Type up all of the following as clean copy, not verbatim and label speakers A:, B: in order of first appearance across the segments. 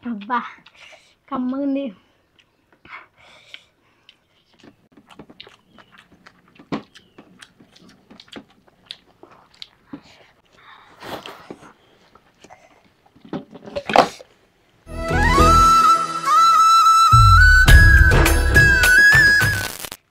A: అబ్బా కమ్మగుంది.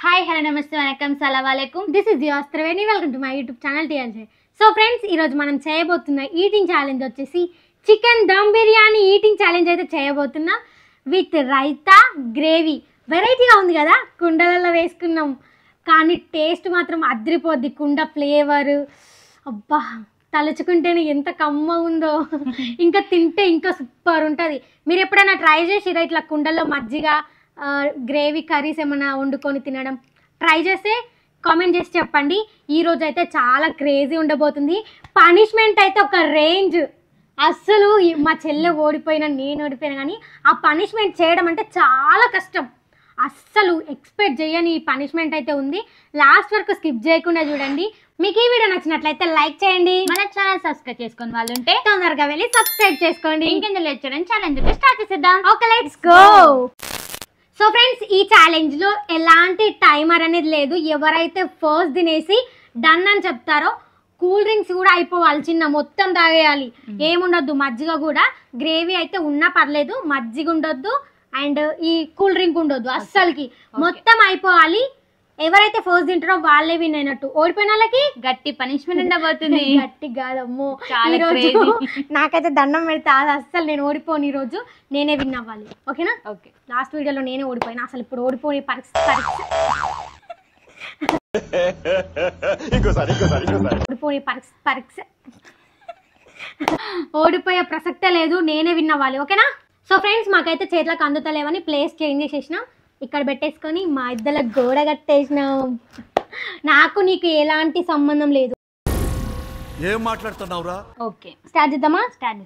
A: Hi hello నమస్తే వనకం సలాం. This is your Triveni. Welcome to my YouTube channel TLJ. So friends, ఈరోజు మనం చేయబోతున్న ఈటింగ్ ఛాలెంజ్ వచ్చేసి chicken dum biryani eating challenge అయితే చేయబోతున్నా విత్ రైతా గ్రేవీ. వెరైటీగా ఉంది కదా, కుండలలో వేసుకున్నాం కానీ టేస్ట్ మాత్రం అద్రిపోద్ది. కుండ ఫ్లేవర్ అబ్బా తలుచుకుంటేనే ఎంత కమ్మ ఉందో, ఇంకా తింటే ఇంకా సూపర్ ఉంటుంది. మీరు ఎప్పుడైనా ట్రై చేసిరా ఇట్లా కుండల్లో మజ్జిగ గ్రేవీ కర్రీస్ ఏమైనా వండుకొని తినడం? ట్రై చేస్తే కామెంట్ చేసి చెప్పండి. ఈరోజు అయితే చాలా క్రేజీ ఉండబోతుంది. పనిష్మెంట్ అయితే ఒక రేంజ్. అస్సలు మా చెల్లె ఓడిపోయినా నేను ఓడిపోయినా కానీ ఆ పనిష్మెంట్ చేయడం అంటే చాలా కష్టం. అస్సలు ఎక్స్పెక్ట్ చేయని పనిష్మెంట్ అయితే ఉంది. లాస్ట్ వరకు స్కిప్ చేయకుండా చూడండి. మీకు ఈ వీడియో నచ్చినట్లయితే లైక్ చేయండి. మన ఛానల్ సబ్స్క్రైబ్ చేసుకొని వాళ్ళు ఉంటే తొందరగా వెళ్ళి సబ్స్క్రైబ్ చేసుకోండి. ఇంకెందుకు లేట్ చేయడం, ఛాలెంజ్ స్టార్ట్ చేసేద్దాం. Okay, let's go. So friends, ఈ ఛాలెంజ్లో ఎలాంటి టైమర్ అనేది లేదు. ఎవరైతే ఫస్ట్ తినేసి డన్ అని చెప్తారో కూల్ డ్రింక్స్ కూడా అయిపోవాలి, చిన్న మొత్తం తాగేయాలి. ఏముండొద్దు, మజ్జిగ కూడా గ్రేవీ అయితే ఉన్నా పర్లేదు, మజ్జిగ ఉండొద్దు అండ్ ఈ కూల్ డ్రింక్ ఉండొద్దు అస్సలకి. మొత్తం అయిపోవాలి. ఎవరైతే ఫస్ట్ తింటారో వాళ్ళే విన్ అయినట్టు. ఓడిపోయిన వాళ్ళకి గట్టి పనిష్మెంట్ ఉండబోతుంది. గట్టి కాదమ్మో, నాకైతే దండం పెడితే అది అస్సలు నేను ఓడిపోను. ఈ రోజు నేనే విన్ అవ్వాలి, ఓకేనా? ఓకే. లాస్ట్ వీడియోలో నేనే ఓడిపోయినా, అసలు ఇప్పుడు ఓడిపోయే ఓడిపోయే ప్రసక్తే లేదు. నేనే విన్ అవ్వాలి, ఓకేనా? సో ఫ్రెండ్స్, మాకైతే చేతులకు అందుతలేవని ప్లేస్ చేంజ్ చేసేసినాం. ఇక్కడ పెట్టేసుకొని మా ఇద్దరు గోడ కట్టేసినాం. నాకు నీకు ఎలాంటి సంబంధం లేదు.
B: ఏం మాట్లాడుతున్నావురా?
A: ఓకే, స్టార్ట్ చేద్దామా? Start.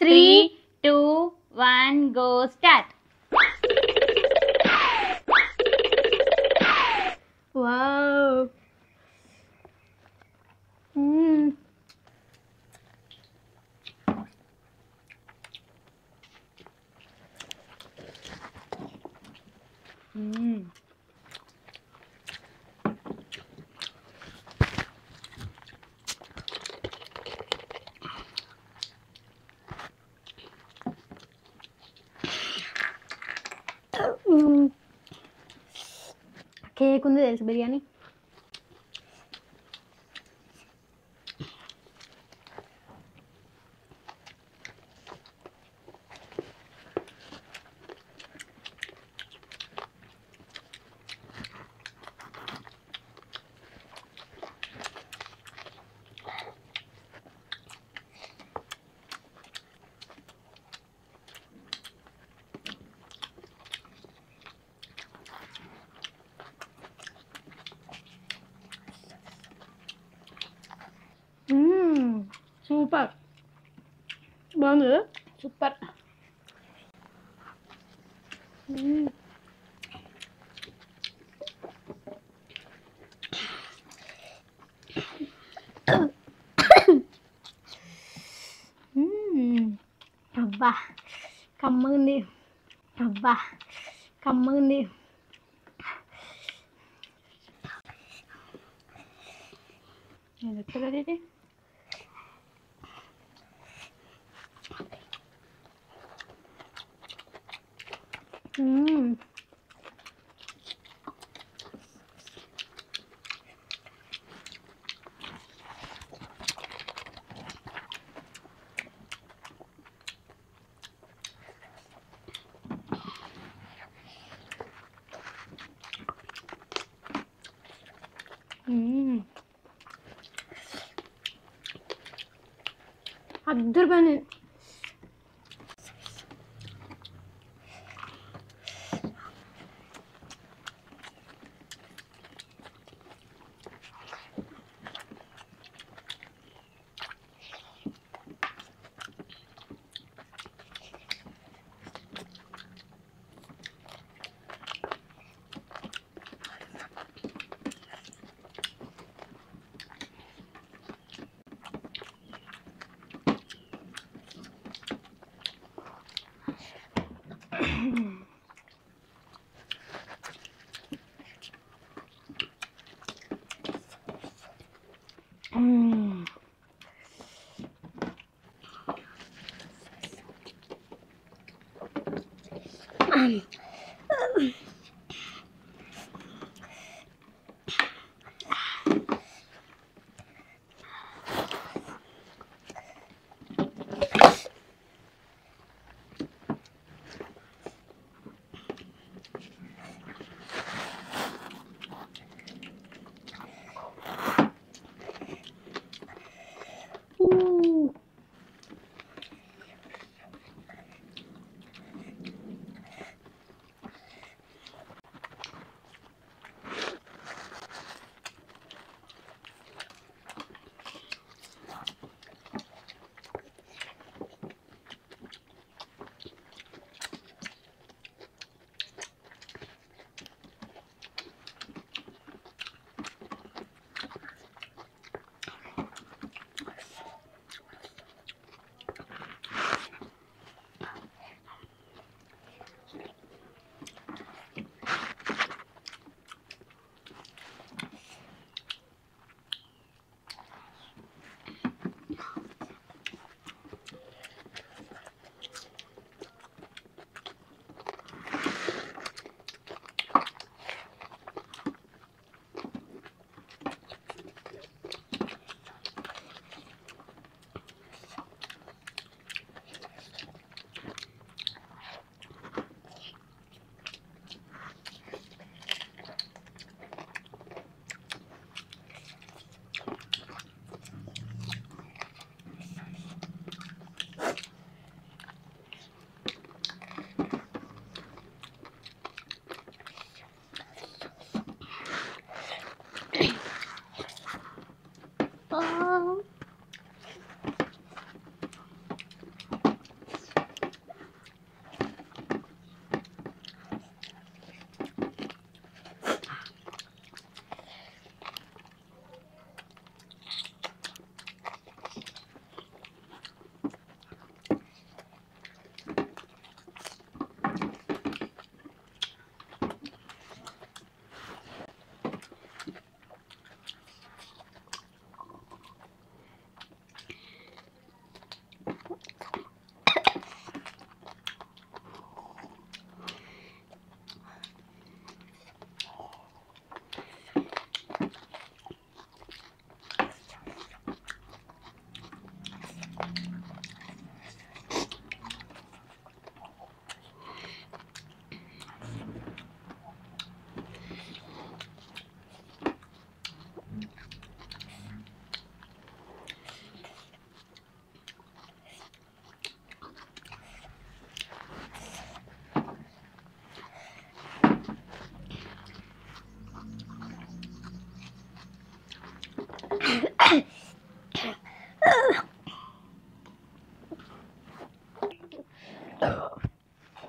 A: 3, 2, 1 go start. Wow. Cake ఉంది తెలుసు, బిర్యానీ. సూపర్, బాగుంది కదా? సూపర్. అబ్బా కమ్మగుంది, అబ్బా కమ్మగుంది. ఎక్కడది? అద్దరిపోయింది.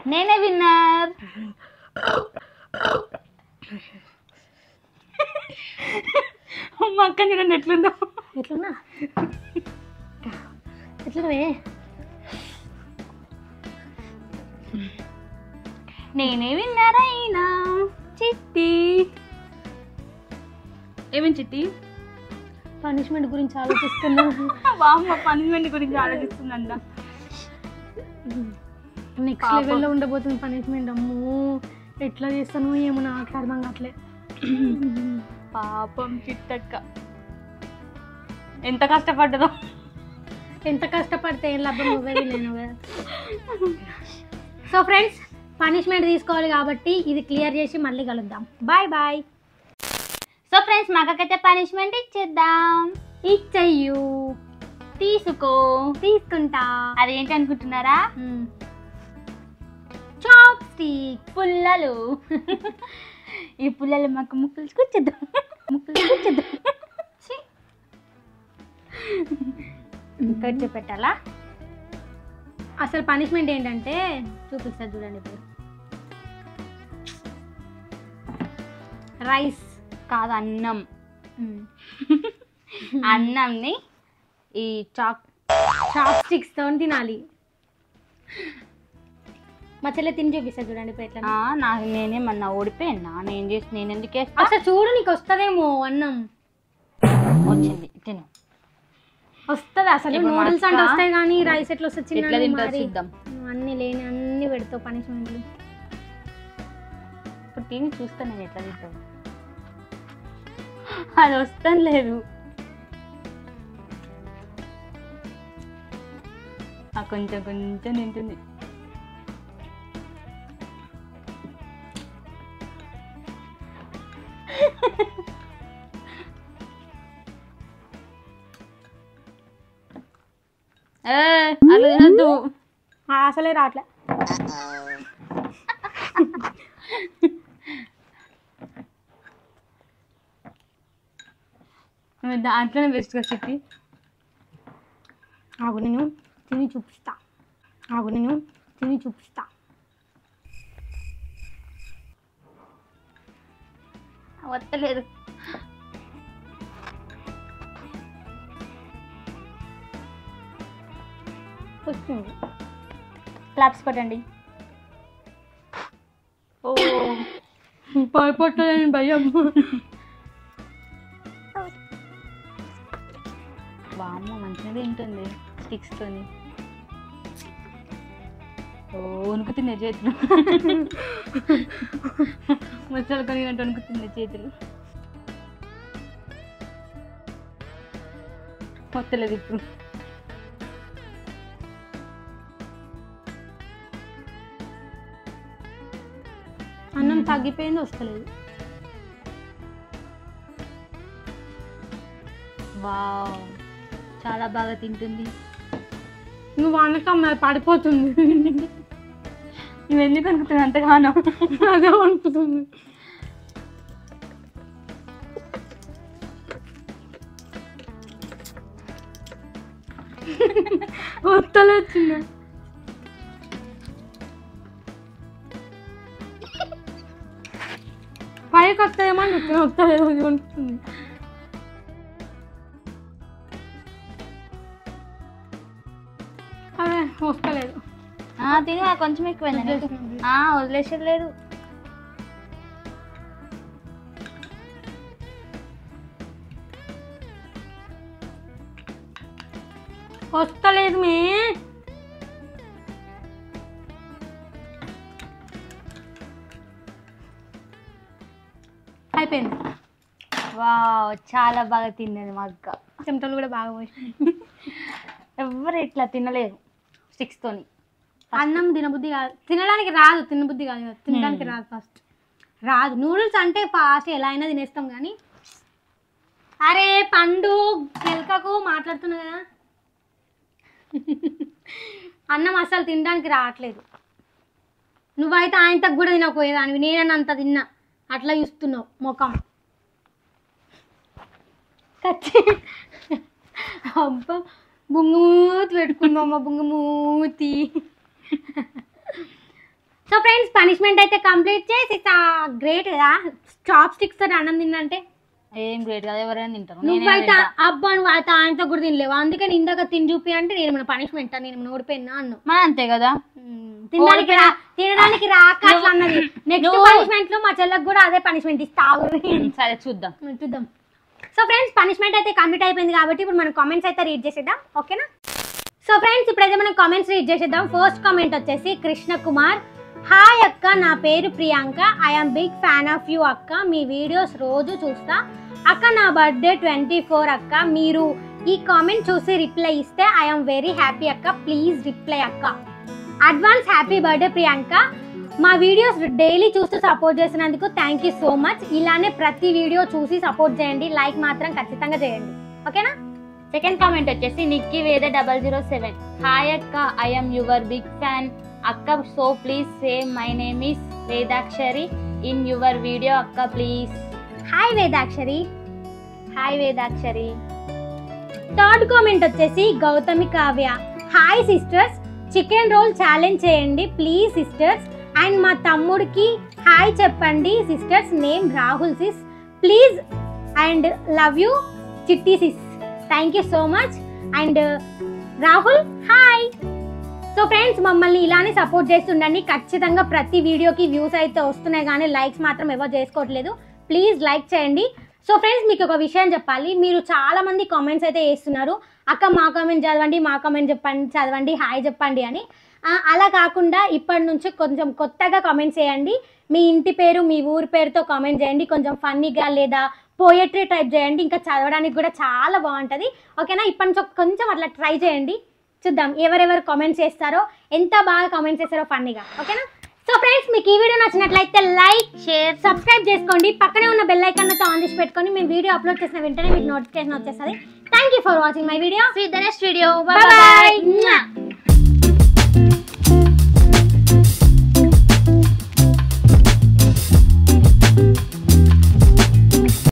C: నేనే విన్నర్. మా అక్క చూడండి ఎట్లుందో.
A: ఎట్లున్నా ఎట్లున్నావే?
C: నేనే విన్నర్ అయినా. చిట్టి ఏమేం చిట్టి?
A: పనిష్మెంట్ గురించి ఆలోచిస్తున్నా.
C: వామ్మ పనిష్మెంట్ గురించి ఆలోచిస్తుందంట.
A: నెక్స్ట్ లెవెల్లో ఉండబోతుంది పనిష్మెంట్. అమ్మో ఎట్లా చేస్తాను ఏమో నాకు అర్థం కావట్లే.
C: పాపం చిట్టక్క ఎంత కష్టపడ్డదో.
A: ఎంత కష్టపడితే ఏం లాభం, నువ్వే విలేను కదా. సో ఫ్రెండ్స్, పనిష్మెంట్ తీసుకోవాలి కాబట్టి ఇది క్లియర్ చేసి మళ్ళీ కలుద్దాం. Bye bye.
C: సో ఫ్రెండ్స్, మాకైతే పనిష్మెంట్ ఇచ్చేద్దాం.
A: ఇచ్చయ్యు.
C: తీసుకో.
A: తీసుకుంటా.
C: అదేంటి అనుకుంటున్నారా?
A: చాప్ స్టిక్
C: పుల్లలు. ఈ పుల్లలు మాకు ముక్కలు కూర్చేద్దాం. పెట్టి పెట్టాలా?
A: అసలు పనిష్మెంట్ ఏంటంటే చూపిస్తా చూడండి. ఇప్పుడు రైస్
C: కాదు, అన్నం. అన్నంని ఈ చాప్
A: స్టిక్స్ తో తినాలి. మా చెల్లె తిని చూపిస్తా చూడండి ఇప్పుడు ఎట్లా.
C: నాకు నేనేమన్నా ఓడిపోయినా? నేను ఎందుకు వేస్తా?
A: అసలు చూడు, నీకు వస్తుందేమో అన్నం.
C: వచ్చింది, తిను.
A: వస్తుంది అసలు. నూడిల్స్ అంటే వస్తాయి కానీ రైస్ ఎట్లా వస్తుంది?
C: ఎట్లా తింటారు చూద్దాం.
A: అన్ని లేని అన్ని పెడతావు పనిష్మెంట్లు.
C: టీవీ చూస్తాను నేను ఎట్లా తింటాను. అది వస్తాను లేదు. కొంచెం కొంచెం తింటుంది. అలా తినద్దు.
A: అసలే రావట్లే.
C: దాంట్లోనే బెస్ట్గా చిట్టి.
A: ఆగు నేను తిని చూపిస్తా.
C: వత్తలేదు.
A: వస్తుంది.
C: క్లాప్స్ కొట్టండి. ఓ
A: భయపడలేని భయం.
C: వామ్మ మంచిగా తింటుంది స్టిక్స్తోని. వణుకుతున్నాయి చేతులు. ముసలు కొనినట్టు వణుకుతున్నాయి చేతులు. వస్తలేదు ఇప్పుడు.
A: అన్నం తగ్గిపోయింది, వస్తలేదు.
C: వావ్ చాలా బాగా తింటుంది.
A: నువ్వు అనకమ్మ పడిపోతుంది.
C: నువ్వు ఎందుకు అనుకుంటున్నావు అంతగానో?
A: అదే అనుకుంటుంది. వస్తలేదు చిన్న. పైకి వస్తాయేమని చెప్పిన వస్తలేదు, అది ఉంటుంది. అదే వస్తలేదు.
C: తిని కొంచెం ఎక్కువైంది. వదిలేసలేదు.
A: వస్తలేదు మే. అయిపోయింది.
C: వావ్ చాలా బాగా తిన్నది మా అక్క.
A: చెమటలు కూడా బాగా పోయి.
C: ఎవరు ఇట్లా తినలేరు స్టిక్స్తోని.
A: అన్నం తినబుద్ధి కాదు, తినడానికి రాదు, తినబుద్ధి కాదు, తినడానికి రాదు. ఫస్ట్ రాదు. నూడిల్స్ అంటే ఫాస్ట్ ఎలా అయినా తినేస్తాం కానీ. అరే పండు గెలకకు మాట్లాడుతున్నా కదా. అన్నం అసలు తినడానికి రావట్లేదు. నువ్వైతే ఆయనతో కూడా తినకపోయేదానివి, నేనన్నా అంత తిన్నా. అట్లా చూస్తున్నావు ముఖం. అబ్బా బుంగమూతి పెట్టుకుందామా, బుంగమూతి. సో ఫ్రెండ్స్ పనిష్మెంట్ అయితే కంప్లీట్ చేసి గ్రేట్ కదా. చాప్ స్టిక్స్ తో అన్నం తిన్నంటే
C: ఏం గ్రేట్ కదా, ఎవరైనా తింటారు.
A: నువ్వైతే అబ్బా నువ్వు అయితే ఆయనతో కూడా తినలేవు, అందుకని ఇందాక తిని చూపి అంటే నేను మన పనిష్మెంట్ నేను ఓడిపోయినా అన్ను.
C: మన అంతే కదా,
A: తినడానికి రాక అట్లా అన్నది. నెక్స్ట్ పనిష్మెంట్ లో మా చెల్లకు కూడా అదే పనిష్మెంట్ ఇస్తావు.
C: సరే చూద్దాం.
A: సో ఫ్రెండ్స్ పనిష్మెంట్ అయితే కంప్లీట్ అయిపోయింది కాబట్టి ఇప్పుడు మనం కామెంట్స్ అయితే రీడ్ చేసేద్దాం, ఓకేనా? సో ఫ్రెండ్స్ ఇప్పుడైతే మనం కామెంట్స్ రీడ్ చేసేద్దాం. ఫస్ట్ కామెంట్ వచ్చేసి కృష్ణ కుమార్. హాయ్ అక్క, నా పేరు Priyanka. I'm big fan of you అక్క. మీ వీడియోస్ రోజు చూస్తా అక్క. నా బర్త్డే 24 అక్క. మీరు ఈ కామెంట్ చూసి రిప్లై ఇస్తే ఐఎమ్ వెరీ హ్యాపీ అక్క. ప్లీజ్ రిప్లై అక్క. Advance happy birthday Priyanka. మా వీడియోస్ డైలీ చూస్తూ సపోర్ట్ చేసినందుకు థ్యాంక్ యూ సో మచ్. ఇలానే ప్రతి వీడియో చూసి సపోర్ట్ చేయండి, లైక్ మాత్రం ఖచ్చితంగా చేయండి, ఓకేనా?
C: సెకండ్ కామెంట్ వచ్చేసి నిక్కీ వేద 007. హాయ్ అక్క, ఐఎమ్ యువర్ బిగ్ ఫ్యాన్ అక్క. So please say my name is Vedakshari in your video అక్క please.
A: Hi Vedakshari.
C: Hi Vedakshari.
A: Third comment వచ్చేసి Gautami Kavya. Hi sisters, chicken roll challenge చేయండి ప్లీజ్ సిస్టర్స్. అండ్ మా తమ్ముడికి హాయ్ చెప్పండి sisters. Name Rahul sis. Please and love you Chitti sis. Thank you so much. And Rahul hi. So friends మమ్మల్ని ఇలానే support చేస్తుండండి. ఖచ్చితంగా ప్రతి వీడియోకి వ్యూస్ అయితే వస్తున్నాయి కానీ లైక్స్ మాత్రం ఎవరు చేసుకోవట్లేదు. ప్లీజ్ లైక్ చేయండి. సో ఫ్రెండ్స్ మీకు ఒక విషయం చెప్పాలి. మీరు చాలా మంది కామెంట్స్ అయితే చేస్తున్నారు, అక్క మా కామెంట్ చదవండి, మా కామెంట్ చదవండి, హాయ్ చెప్పండి అని. అలా కాకుండా ఇప్పటి నుంచి కొంచెం కొత్తగా కామెంట్స్ చేయండి. మీ ఇంటి పేరు మీ ఊరి పేరుతో కామెంట్ చేయండి. కొంచెం ఫన్నీగా లేదా పోయట్రీ టైప్ చేయండి, ఇంకా చదవడానికి కూడా చాలా బాగుంటుంది. ఓకేనా? ఇప్పటి నుంచి కొంచెం అట్లా ట్రై చేయండి, చూద్దాం ఎవరెవరు కామెంట్స్ చేస్తారో, ఎంత బాగా కామెంట్స్ చేస్తారో ఫన్నీగా. ఓకేనా? సో ఫ్రెండ్స్, మీకు ఈ వీడియో నచ్చినట్లయితే లైక్, షేర్, సబ్స్క్రైబ్ చేసుకోండి. పక్కనే ఉన్న బెల్ ఐకాన్తో ఆన్ చేసి పెట్టుకొని మేము వీడియో అప్లోడ్ చేసిన వెంటనే మీకు నోటిఫికేషన్ వచ్చేస్తుంది. Thank you for watching my video.
C: See you in the next video.
A: Bye bye.